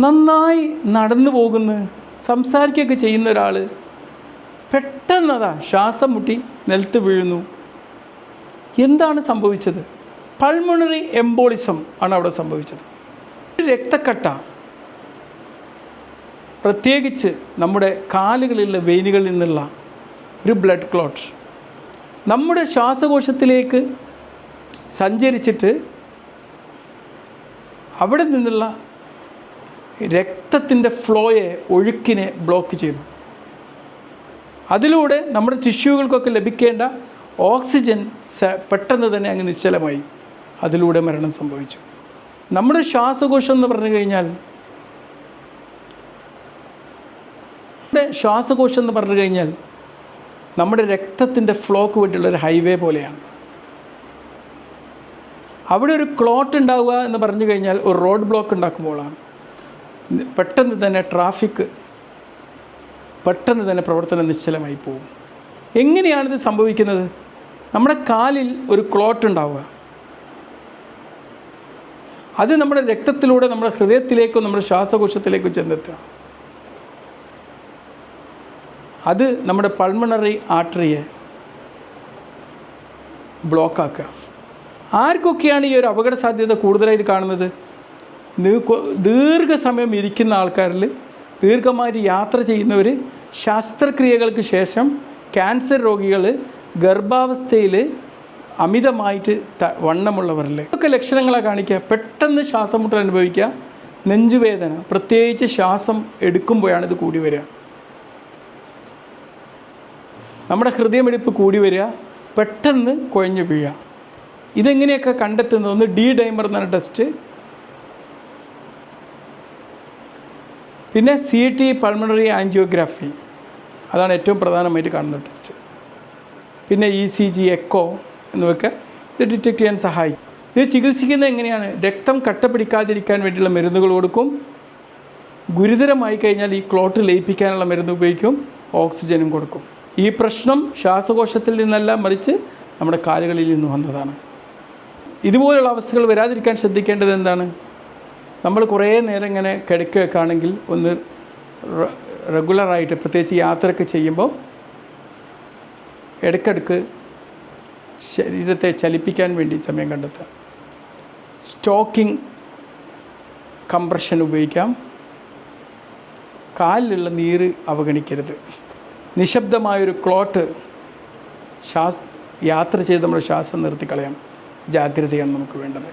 നന്നായി നടന്നു പോകുന്ന സംസാരിക്കുകയൊക്കെ ചെയ്യുന്ന ഒരാൾ പെട്ടെന്നതാ ശ്വാസം മുട്ടി നിലത്ത് വീഴുന്നു. എന്താണ് സംഭവിച്ചത്? പൾമണറി എംബോളിസം ആണ് അവിടെ സംഭവിച്ചത്. രക്തക്കട്ട, പ്രത്യേകിച്ച് നമ്മുടെ കാലുകളിലുള്ള വെയിനുകളിൽ നിന്നുള്ള ഒരു ബ്ലഡ് ക്ലോട്ട് നമ്മുടെ ശ്വാസകോശത്തിലേക്ക് സഞ്ചരിച്ചിട്ട് അവിടെ നിന്നുള്ള രക്തത്തിൻ്റെ ഫ്ലോയെ, ഒഴുക്കിനെ ബ്ലോക്ക് ചെയ്തു. അതിലൂടെ നമ്മുടെ ടിഷ്യൂകൾക്കൊക്കെ ലഭിക്കേണ്ട ഓക്സിജൻ പെട്ടെന്ന് തന്നെ അങ്ങ് നിശ്ചലമായി. അതിലൂടെ മരണം സംഭവിച്ചു. നമ്മുടെ ശ്വാസകോശം എന്ന് പറഞ്ഞു കഴിഞ്ഞാൽ നമ്മുടെ രക്തത്തിൻ്റെ ഫ്ലോക്ക് വേണ്ടിയുള്ളൊരു ഹൈവേ പോലെയാണ്. അവിടെ ഒരു ക്ലോട്ട് ഉണ്ടാവുക എന്ന് പറഞ്ഞു കഴിഞ്ഞാൽ ഒരു റോഡ് ബ്ലോക്ക് ഉണ്ടാക്കുമ്പോഴാണ് പെട്ടെന്ന് തന്നെ ട്രാഫിക് പ്രവർത്തനം നിശ്ചലമായി പോകും. എങ്ങനെയാണിത് സംഭവിക്കുന്നത്? നമ്മുടെ കാലിൽ ഒരു ക്ലോട്ട് ഉണ്ടാവുക, അത് നമ്മുടെ രക്തത്തിലൂടെ നമ്മുടെ ഹൃദയത്തിലേക്കും നമ്മുടെ ശ്വാസകോശത്തിലേക്കും ചെന്നെത്തുക. അത് നമ്മുടെ പൾമണറി ആർട്ടറിയെ ബ്ലോക്കാക്കുക. ആർക്കൊക്കെയാണ് ഈ ഒരു അപകട സാധ്യത കൂടുതലായിട്ട് കാണുന്നത്? ദീർഘസമയം ഇരിക്കുന്ന ആൾക്കാരിൽ, ദീർഘമായി യാത്ര ചെയ്യുന്നവർ, ശസ്ത്രക്രിയകൾക്ക് ശേഷം ക്യാൻസർ രോഗികൾ, ഗർഭാവസ്ഥയിൽ അമിതമായിട്ട് വണ്ണമുള്ളവരിൽ ഇതൊക്കെ ലക്ഷണങ്ങളാണ് കാണിക്കുക. പെട്ടെന്ന് ശ്വാസം മുട്ടൽ അനുഭവിക്കുക, നെഞ്ചുവേദന, പ്രത്യേകിച്ച് ശ്വാസം എടുക്കുമ്പോഴാണ് ഇത് കൂടി വരിക. നമ്മുടെ ഹൃദയമിടിപ്പ് കൂടി വരിക, പെട്ടെന്ന് കുഴഞ്ഞു വീഴുക. ഇതെങ്ങനെയൊക്കെ കണ്ടെത്തുന്നത്? ഒന്ന് ഡി ഡൈമർ എന്ന് പറഞ്ഞ ടെസ്റ്റ്, പിന്നെ CT പൾമണറി ആൻജിയോഗ്രാഫി, അതാണ് ഏറ്റവും പ്രധാനമായിട്ട് കാണുന്ന ടെസ്റ്റ്. പിന്നെ ECG, എക്കോ എന്നിവയൊക്കെ ഇത് ഡിറ്റക്റ്റ് ചെയ്യാൻ സഹായിക്കും. ഇത് ചികിത്സിക്കുന്നത് എങ്ങനെയാണ്? രക്തം കട്ട പിടിക്കാതിരിക്കാൻ വേണ്ടിയുള്ള മരുന്നുകൾ കൊടുക്കും. ഗുരുതരമായി കഴിഞ്ഞാൽ ഈ ക്ലോട്ട് ലയിപ്പിക്കാനുള്ള മരുന്ന് ഉപയോഗിക്കും. ഓക്സിജനും കൊടുക്കും. ഈ പ്രശ്നം ശ്വാസകോശത്തിൽ നിന്നല്ല, മറിച്ച് നമ്മുടെ കാലുകളിൽ നിന്ന് വന്നതാണ്. ഇതുപോലുള്ള അവസ്ഥകൾ വരാതിരിക്കാൻ ശ്രദ്ധിക്കേണ്ടത് എന്താണ്? നമ്മൾ കുറേ നേരം ഇങ്ങനെ കിടക്കുകയൊക്കെ ആണെങ്കിൽ ഒന്ന് റെഗുലറായിട്ട്, പ്രത്യേകിച്ച് യാത്രയൊക്കെ ചെയ്യുമ്പോൾ ഇടയ്ക്കിടയ്ക്ക് ശരീരത്തെ ചലിപ്പിക്കാൻ വേണ്ടി സമയം കണ്ടെത്തുക. സ്റ്റോക്കിംഗ് കംപ്രഷൻ ഉപയോഗിക്കാം. കാലിലുള്ള നീര് അവഗണിക്കരുത്. നിശബ്ദമായൊരു ക്ലോട്ട് യാത്ര ചെയ്ത് നമ്മുടെ ശ്വാസം നിർത്തിക്കളയാം. ജാഗ്രതയാണ് നമുക്ക് വേണ്ടത്.